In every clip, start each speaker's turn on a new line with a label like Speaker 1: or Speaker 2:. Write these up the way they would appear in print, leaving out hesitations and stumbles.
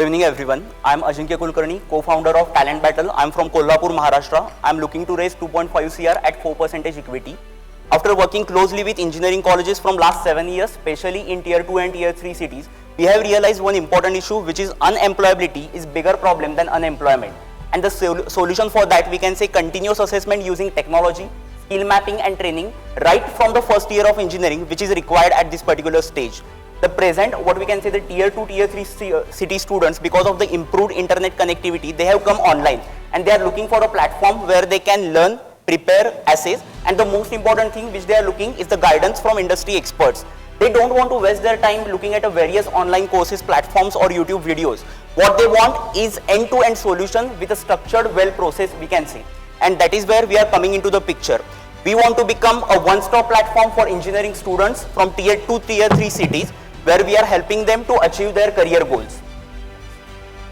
Speaker 1: Good evening everyone. I am Ajinkya Kulkarni, co-founder of Talent Battle. I am from Kolhapur, Maharashtra. I am looking to raise 2.5 crore at 4% equity. After working closely with engineering colleges from last 7 years, especially in tier 2 and tier 3 cities, we have realized one important issue, which is unemployability is bigger problem than unemployment. And the solution for that, we can say continuous assessment using technology, skill mapping and training right from the first year of engineering, which is required at this particular stage. The present, what we can say, the tier 2, tier 3 city students, because of the improved internet connectivity, they have come online and they are looking for a platform where they can learn, prepare, assess, and the most important thing which they are looking is the guidance from industry experts. They don't want to waste their time looking at various online courses, platforms or YouTube videos. What they want is end-to-end solution with a structured, well process, we can say. And that is where we are coming into the picture. We want to become a one-stop platform for engineering students from tier 2, tier 3 cities, where we are helping them to achieve their career goals.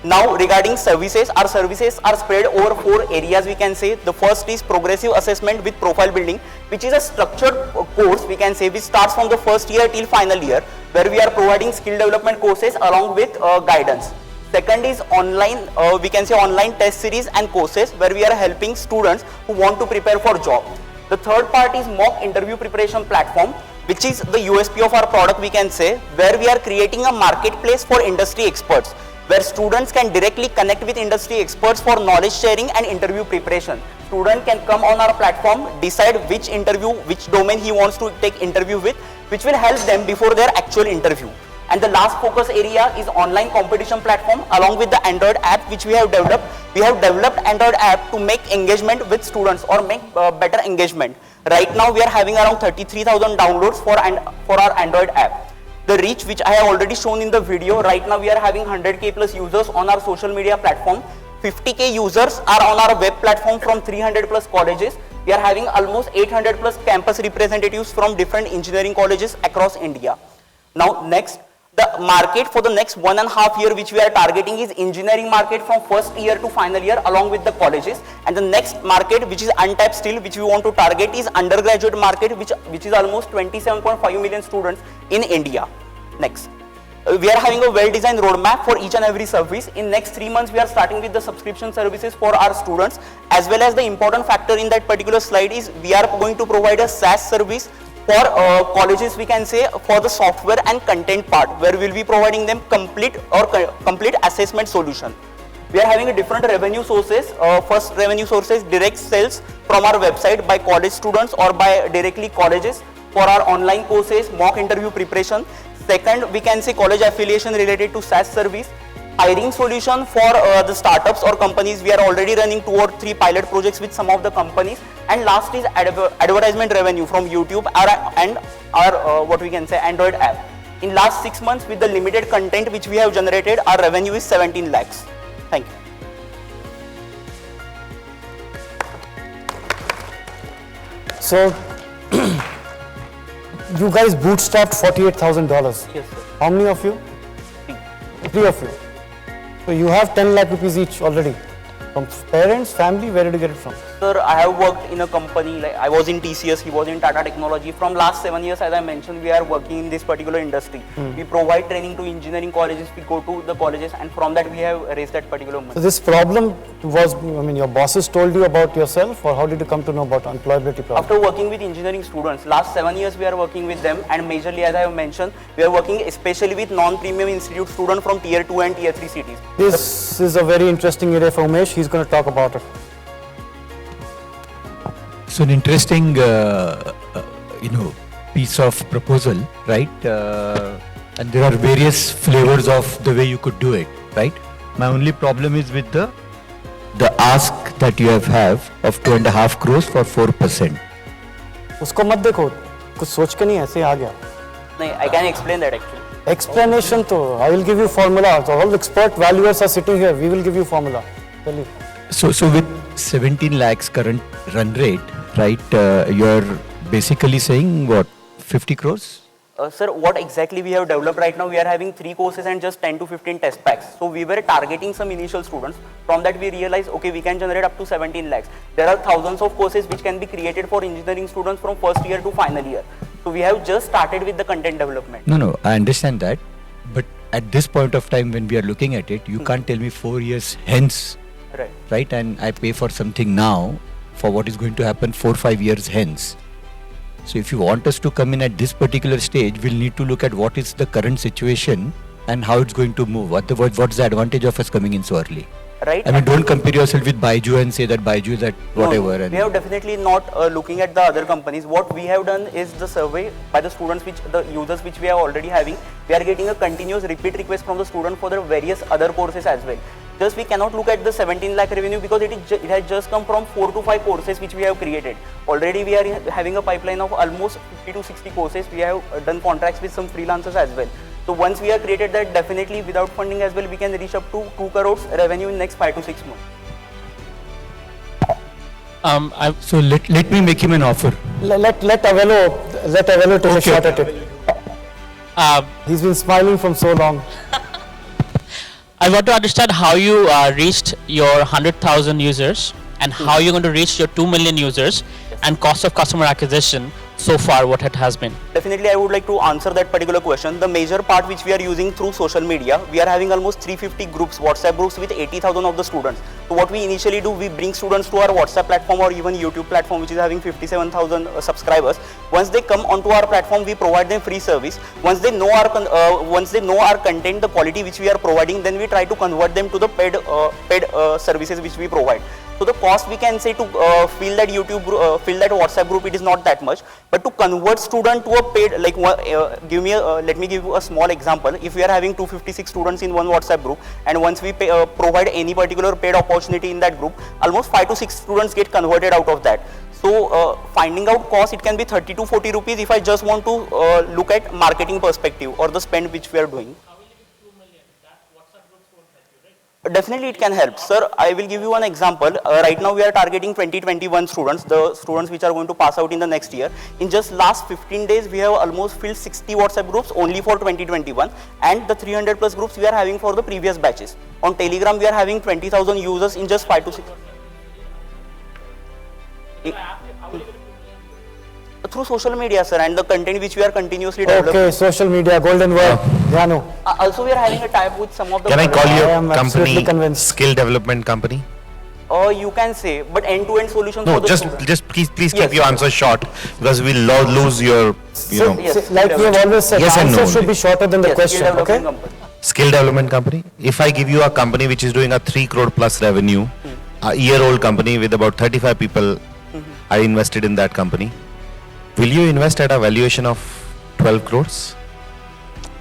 Speaker 1: Now regarding services, our services are spread over 4 areas, we can say. The first is progressive assessment with profile building, which is a structured course, we can say, which starts from the first year till final year, where we are providing skill development courses along with guidance. Second is online, we can say online test series and courses, where we are helping students who want to prepare for job. The third part is mock interview preparation platform, which is the USP of our product, we can say, where we are creating a marketplace for industry experts, where students can directly connect with industry experts for knowledge sharing and interview preparation. Student can come on our platform, decide which interview, which domain he wants to take interview with, which will help them before their actual interview. And the last focus area is online competition platform along with the Android app which we have developed. We have developed Android app to make engagement with students or make better engagement. Right now we are having around 33,000 downloads for our Android app. The reach which I have already shown in the video, right now we are having 100k plus users on our social media platform. 50k users are on our web platform from 300 plus colleges. We are having almost 800 plus campus representatives from different engineering colleges across India. Now next, the market for the next 1.5 years which we are targeting is engineering market from first year to final year along with the colleges, and the next market which is untapped still, which we want to target, is undergraduate market, which is almost 27.5 million students in India. Next, we are having a well designed roadmap for each and every service. In next 3 months we are starting with the subscription services for our students, as well as the important factor in that particular slide is we are going to provide a SaaS service for colleges, we can say, for the software and content part, where we will be providing them complete assessment solution. We are having a different revenue sources. First revenue sources, direct sales from our website by college students or by directly colleges for our online courses, mock interview preparation. Second, we can say college affiliation related to SaaS service. Hiring solution for the startups or companies. We are already running 2 or 3 pilot projects with some of the companies. And last is advertisement revenue from YouTube and our what we can say Android app. In last 6 months, with the limited content which we have generated, our revenue is 17 lakhs. Thank you.
Speaker 2: So you guys bootstrapped $48,000.
Speaker 1: Yes, sir.
Speaker 2: How many of you? 3 of you. So you have 10 lakh rupees each already. From parents, family, where did you get it from?
Speaker 1: Sir, I have worked in a company, like I was in TCS, he was in Tata Technology. From last 7 years, as I mentioned, we are working in this particular industry. We provide training to engineering colleges, we go to the colleges, and from that we have raised that particular money.
Speaker 2: So this problem was, I mean, your bosses told you about yourself, or how did you come to know about employability problem?
Speaker 1: After working with engineering students, last 7 years we are working with them, and majorly, as I have mentioned, we are working especially with non-premium institute students from tier 2 and tier 3 cities.
Speaker 2: This is a very interesting area for Umesh. He's going to talk about it.
Speaker 3: So an interesting, piece of proposal, right? And there are various flavors of the way you could do it, right? My only problem is with the ask that you have of 2.5 crores for 4%.
Speaker 2: उसको मत देखो, कुछ सोच के नहीं ऐसे आ गया.
Speaker 1: No, I can explain that actually.
Speaker 2: Explanation तो, I will give you formula. So all the expert valuers are sitting here. We will give you formula. Tell you.
Speaker 3: So with 17 lakhs current run rate, right? You're basically saying what, 50 crores?
Speaker 1: Sir, what exactly we have developed right now, we are having 3 courses and just 10 to 15 test packs. So we were targeting some initial students. From that we realized, okay, we can generate up to 17 lakhs. There are thousands of courses which can be created for engineering students from first year to final year. So we have just started with the content development.
Speaker 3: No, I understand that. But at this point of time when we are looking at it, you can't tell me 4 years hence,
Speaker 1: Right.
Speaker 3: right? And I pay for something now for what is going to happen 4-5 years hence. So if you want us to come in at this particular stage, we'll need to look at what is the current situation and how it's going to move. Otherwise, what's the advantage of us coming in so early?
Speaker 1: Right.
Speaker 3: I mean, don't compare yourself with Baiju and say that Baiju is at whatever.
Speaker 1: No,
Speaker 3: and
Speaker 1: we have definitely not looking at the other companies. What we have done is the survey by the students, which the users which we are already having. We are getting a continuous repeat request from the student for the various other courses as well. Just we cannot look at the 17 lakh revenue because it has just come from 4 to 5 courses which we have created. Already we are having a pipeline of almost 50 to 60 courses. We have done contracts with some freelancers as well. So once we have created that, definitely without funding as well, we can reach up to 2 crores revenue in next 5 to 6 months.
Speaker 3: so let me make him an offer.
Speaker 2: Let Avello take a shot at it. He's been smiling from so long.
Speaker 4: I want to understand how you reached your 100,000 users and how you're going to reach your 2 million users and cost of customer acquisition so far, what it has been.
Speaker 1: Definitely, I would like to answer that particular question. The major part which we are using through social media, we are having almost 350 groups, WhatsApp groups with 80,000 of the students. So what we initially do, we bring students to our WhatsApp platform or even YouTube platform, which is having 57,000 subscribers. Once they come onto our platform, we provide them free service. Once they know our content, the quality which we are providing, then we try to convert them to the paid services which we provide. So the cost, we can say, to fill that fill that WhatsApp group, it is not that much. But to convert student to a paid, like let me give you a small example. If we are having 256 students in one WhatsApp group, and once we provide any particular paid opportunity in that group, almost 5 to 6 students get converted out of that. So finding out cost, it can be 30 to 40 rupees if I just want to look at marketing perspective or the spend which we are doing. Definitely it can help. Sir, I will give you an example. Right now we are targeting 2021 students, the students which are going to pass out in the next year. In just last 15 days, we have almost filled 60 WhatsApp groups only for 2021, and the 300 plus groups we are having for the previous batches. On Telegram, we are having 20,000 users in just 5 to 6. Through social media, sir, and the content which we are continuously developing.
Speaker 2: Okay, social media, golden word. Janu.
Speaker 1: Also, we are having a tie-up with some of the...
Speaker 5: Can I call
Speaker 2: I
Speaker 5: your
Speaker 2: am absolutely
Speaker 5: company
Speaker 2: convinced.
Speaker 5: skill development company?
Speaker 1: You can say, but end-to-end solutions
Speaker 5: No,
Speaker 1: for the
Speaker 5: just
Speaker 1: student.
Speaker 5: please
Speaker 1: Yes.
Speaker 5: keep your answer short, because we'll lose your
Speaker 1: Yes.
Speaker 2: Like we have always said,
Speaker 5: Yes
Speaker 2: the
Speaker 5: and no
Speaker 2: answer should
Speaker 5: only.
Speaker 2: be shorter than the
Speaker 1: Yes,
Speaker 2: question,
Speaker 1: skill
Speaker 2: okay?
Speaker 1: development company.
Speaker 5: skill development company. If I give you a company which is doing a 3 crore plus revenue, a year-old company with about 35 people, I invested in that company. Will you invest at a valuation of 12 crores?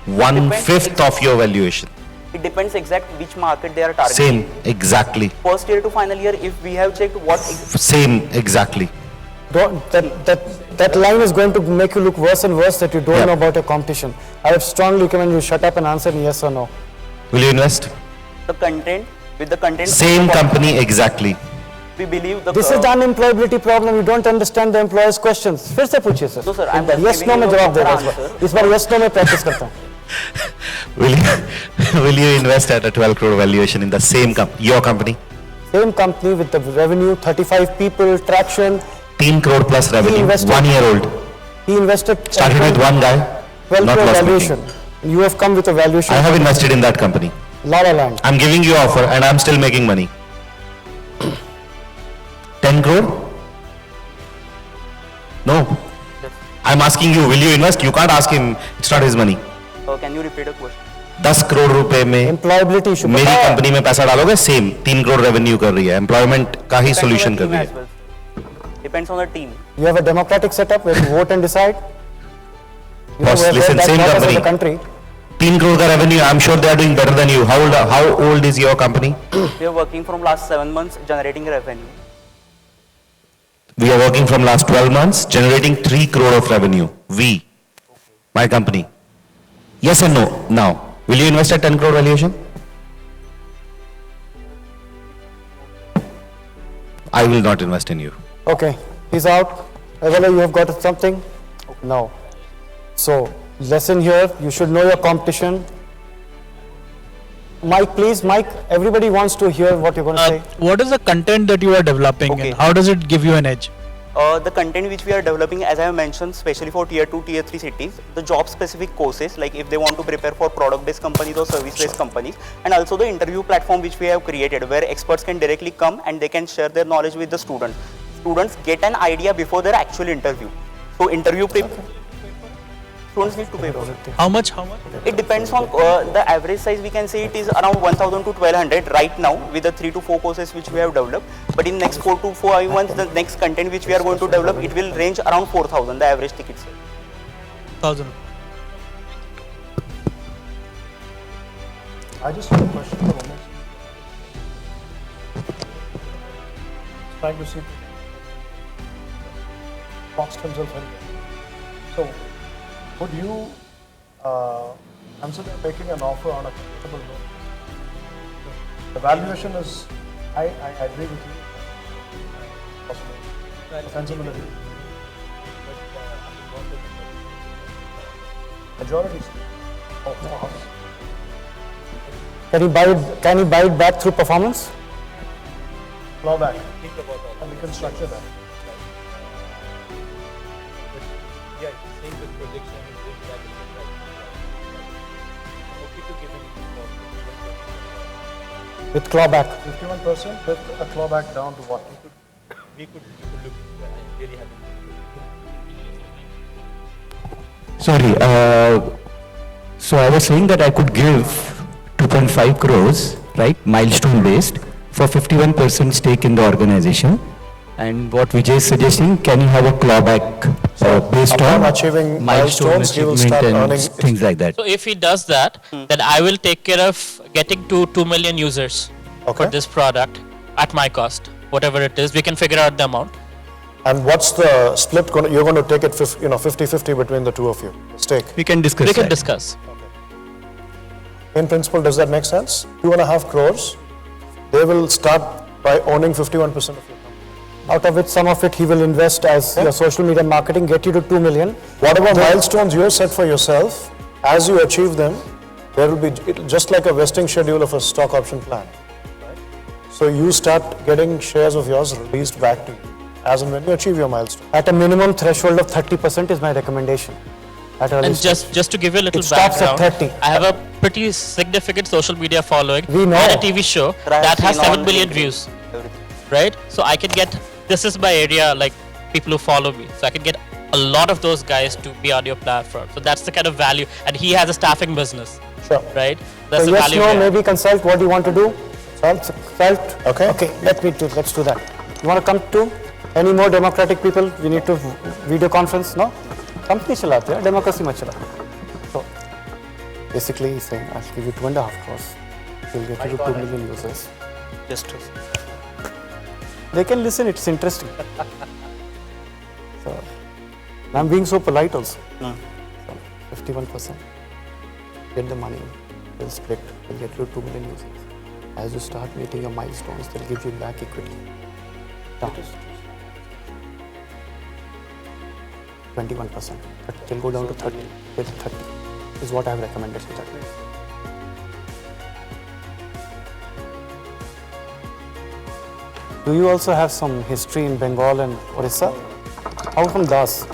Speaker 5: 1/5 of your valuation.
Speaker 1: It depends exact which market they are targeting.
Speaker 5: Same, exactly.
Speaker 1: First year to final year, if we have checked what...
Speaker 5: Same, exactly.
Speaker 2: That line is going to make you look worse and worse that you don't
Speaker 5: Yeah.
Speaker 2: know about your competition. I would strongly recommend you shut up and answer yes or no.
Speaker 5: Will you invest?
Speaker 1: The content, with the content...
Speaker 5: Same company, exactly.
Speaker 1: We believe the...
Speaker 2: This is the unemployability problem. You don't understand the employer's questions. फिर से पूछिए sir.
Speaker 1: No, sir, I'm just
Speaker 2: yes
Speaker 1: giving
Speaker 2: no में
Speaker 1: you a
Speaker 2: जवाब देगा
Speaker 1: proper
Speaker 2: इस बार.
Speaker 1: answer.
Speaker 2: इस बार yes no में practice करता हूँ.
Speaker 5: Will you invest at a 12 crore valuation in the same your company?
Speaker 2: Same company with the revenue, 35 people, traction.
Speaker 5: 10 crore plus revenue,
Speaker 2: invested-
Speaker 5: 1 year old.
Speaker 2: He invested
Speaker 5: Started with one guy,
Speaker 2: 12
Speaker 5: not
Speaker 2: crore
Speaker 5: loss
Speaker 2: valuation.
Speaker 5: making.
Speaker 2: You have come with a valuation.
Speaker 5: I have invested in that company.
Speaker 2: La La Land.
Speaker 5: I'm giving you offer and I'm still making money. 10 crore? No. I'm asking you, will you invest? You can't ask him, it's not his money.
Speaker 1: Can you repeat the question?
Speaker 5: 10 crore रुपए में
Speaker 2: Employability issue.
Speaker 5: मेरी
Speaker 2: पता है?
Speaker 5: Company में पैसा डालोगे same 3 crore revenue कर रही है एम्प्लॉयमेंट का ही
Speaker 1: Depends on
Speaker 5: सोल्यूशन
Speaker 1: the
Speaker 5: कर
Speaker 1: team
Speaker 5: रही
Speaker 1: as
Speaker 5: है
Speaker 1: well. Depends on the team.
Speaker 2: You have a democratic setup where you vote and decide. You
Speaker 5: Boss,
Speaker 2: where
Speaker 5: listen,
Speaker 2: that
Speaker 5: same
Speaker 2: matters as a
Speaker 5: company.
Speaker 2: country.
Speaker 5: 3 crore का revenue I am sure they are doing better than you how old is your company?
Speaker 1: We are working from last 7 months generating revenue.
Speaker 5: We are working from last 12 months generating 3 crore of revenue. We, my company. Yes and no. Now, will you invest at 10 crore valuation? I will not invest in you.
Speaker 2: Okay, he's out. Avello, you have got something? No. So, lesson here, you should know your competition. Mike, please, Mike, everybody wants to hear what you're going to say.
Speaker 6: What is the content that you are developing
Speaker 1: Okay.
Speaker 6: and how does it give you an edge?
Speaker 1: The content which we are developing, as I have mentioned, especially for tier 2, tier 3 cities, the job specific courses, like if they want to prepare for product based companies or service based companies, and also the interview platform which we have created, where experts can directly come and they can share their knowledge with the students. Students get an idea before their actual interview. So interview prep, students need to pay for it.
Speaker 4: How much?
Speaker 1: It depends on the average size. We can say it is around 1,000 to 1,200 right now with the 3 to 4 courses which we have developed. But in next 4 to 5 months, the next content which we are going to develop, it will range around 4,000, the average ticket sale.
Speaker 4: 1,000.
Speaker 6: I just have a question for Umesh. Trying to see boxed himself in. So, would you consider making an offer on a comfortable note? The valuation is, I agree with you. Possible. Sensibility. Majority. Oh,
Speaker 2: Can he buy it back through performance?
Speaker 6: clawback. And we can structure that.
Speaker 2: With clawback.
Speaker 6: 51% with a clawback down to what?
Speaker 3: Sorry, so I was saying that I could give 2.5 crores, right, milestone based, for 51% stake in the organization. And what Vijay is suggesting, can you have a clawback based
Speaker 6: upon
Speaker 3: on
Speaker 6: achieving
Speaker 3: milestone
Speaker 6: milestones, he will
Speaker 3: achievement
Speaker 6: start
Speaker 3: and
Speaker 6: earning
Speaker 3: things like that?
Speaker 4: So if he does that, then I will take care of getting to 2 million users
Speaker 6: Okay.
Speaker 4: for this product at my cost, whatever it is. We can figure out the amount.
Speaker 6: And what's the split? You're going to take it 50-50 between the two of you, stake.
Speaker 3: We can discuss
Speaker 4: We can
Speaker 3: that.
Speaker 4: discuss.
Speaker 6: In principle, does that make sense? 2.5 crores, they will start by owning 51% of your company.
Speaker 2: Out of which some of it he will invest as your social media marketing, get you to 2 million.
Speaker 6: Whatever milestones you have set for yourself, as you achieve them, there will be just like a vesting schedule of a stock option plan. So you start getting shares of yours released back to you as and when you achieve your milestone.
Speaker 2: At a minimum threshold of 30% is my recommendation. At early
Speaker 4: And
Speaker 2: stage.
Speaker 4: just to give you a little
Speaker 2: It stops at
Speaker 4: background,
Speaker 2: 30.
Speaker 4: I have a pretty significant social media following
Speaker 2: We know.
Speaker 4: and a TV show
Speaker 1: I have
Speaker 4: that has
Speaker 1: seen
Speaker 4: 7
Speaker 1: on
Speaker 4: billion
Speaker 1: LinkedIn,
Speaker 4: views,
Speaker 1: everything.
Speaker 4: right? So I can get, this is my area, like people who follow me. So I can get a lot of those guys to be on your platform. So that's the kind of value. And he has a staffing business,
Speaker 6: Sure.
Speaker 4: right? That's
Speaker 2: So
Speaker 4: the
Speaker 2: yes,
Speaker 4: value.
Speaker 2: no,
Speaker 4: we have.
Speaker 2: maybe consult what you want to do. Consult.
Speaker 6: Okay.
Speaker 2: Okay, let's do that. You want to come to any more democratic people? We need to video conference, no? Company चलाते हैं, democracy मत चला. So basically he's saying, I'll give you 2.5 crores. You'll get you to 2 million users.
Speaker 1: Just
Speaker 2: They can listen, it's interesting. So, I'm being so polite also. So, 51%. Get the money, we'll split, we'll get you 2 million users. As you start meeting your milestones, they'll give you back equity. Now, 21%, but they'll go down to 30. Till 30 is what I have recommended to that. Do you also have some history in Bengal and Orissa? How come Das?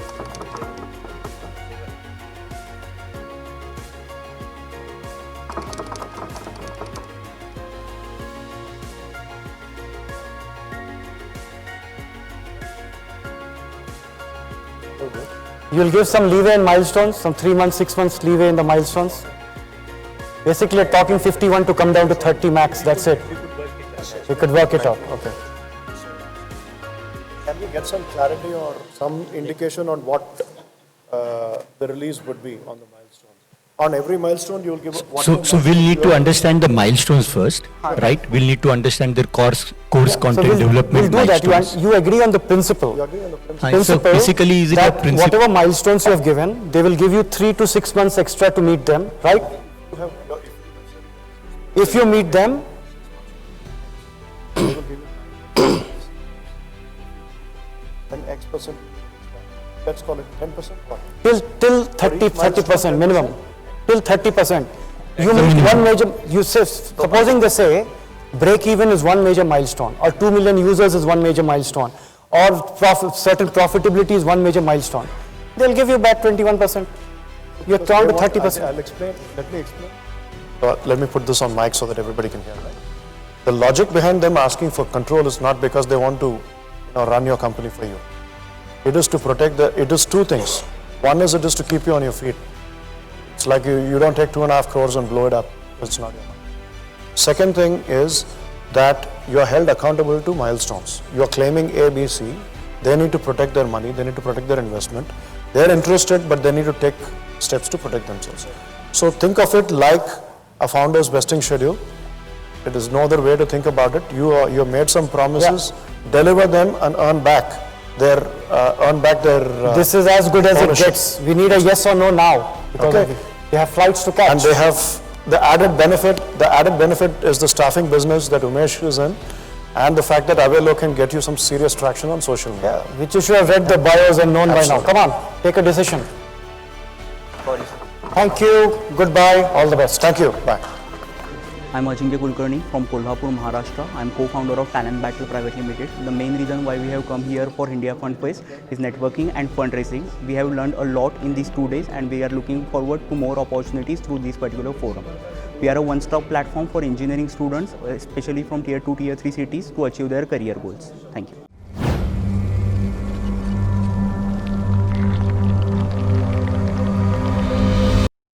Speaker 2: You'll give some leeway in milestones, some 3 months, 6 months leeway in the milestones. Basically, you're talking 51 to come down to 30 max, that's it. We could work it out, okay.
Speaker 6: Can we get some clarity or some indication on what the release would be on the milestones? On every milestone, you'll give what?
Speaker 3: So we'll need to understand the milestones first, right? We'll need to understand their course content
Speaker 2: we'll
Speaker 3: development
Speaker 2: do that.
Speaker 3: milestones.
Speaker 2: You agree on the principle.
Speaker 6: You agree on the principle?
Speaker 3: Fine. So basically, is it a
Speaker 2: that
Speaker 3: principle?
Speaker 2: whatever milestones you have given, they will give you 3 to 6 months extra to meet them, right? If you meet them,
Speaker 6: Then X%, let's call it 10%, what?
Speaker 2: till 30% minimum, till 30%. You meet
Speaker 3: minimum.
Speaker 2: one major, you say, supposing they say break even is one major milestone, or 2 million users is one major milestone, or certain profitability is one major milestone, they'll give you back 21%. You're down to 30%.
Speaker 6: I'll explain. Let me explain. Let me put this on mic so that everybody can hear. Right? The logic behind them asking for control is not because they want to, run your company for you. It is to protect it is two things. One is it is to keep you on your feet. It's like you don't take 2.5 crores and blow it up. It's not your money. Second thing is that you are held accountable to milestones. You are claiming A, B, C. They need to protect their money. They need to protect their investment. They're interested, but they need to take steps to protect themselves. So think of it like a founder's vesting schedule. It is no other way to think about it. You have made some promises, deliver them and earn back their
Speaker 2: This is as good as
Speaker 6: ownership.
Speaker 2: it gets. We need a yes or no now because
Speaker 6: Okay.
Speaker 2: they have flights to catch.
Speaker 6: And they have the added benefit. The added benefit is the staffing business that Umesh is in, and the fact that Avelo can get you some serious traction on social media.
Speaker 2: Which you should have read the bios and known by now. Come on, take a decision.
Speaker 1: Sorry, sir.
Speaker 2: Thank you. Goodbye. All the best.
Speaker 6: Thank you. Bye.
Speaker 1: I'm Ajinkya Kulkarni from Kolhapur, Maharashtra. I'm co-founder of Talent Battle Private Limited. The main reason why we have come here for India Fund Fest is networking and fundraising. We have learned a lot in these 2 days and we are looking forward to more opportunities through this particular forum. We are a one-stop platform for engineering students, especially from tier 2, tier 3 cities to achieve their career goals. Thank you.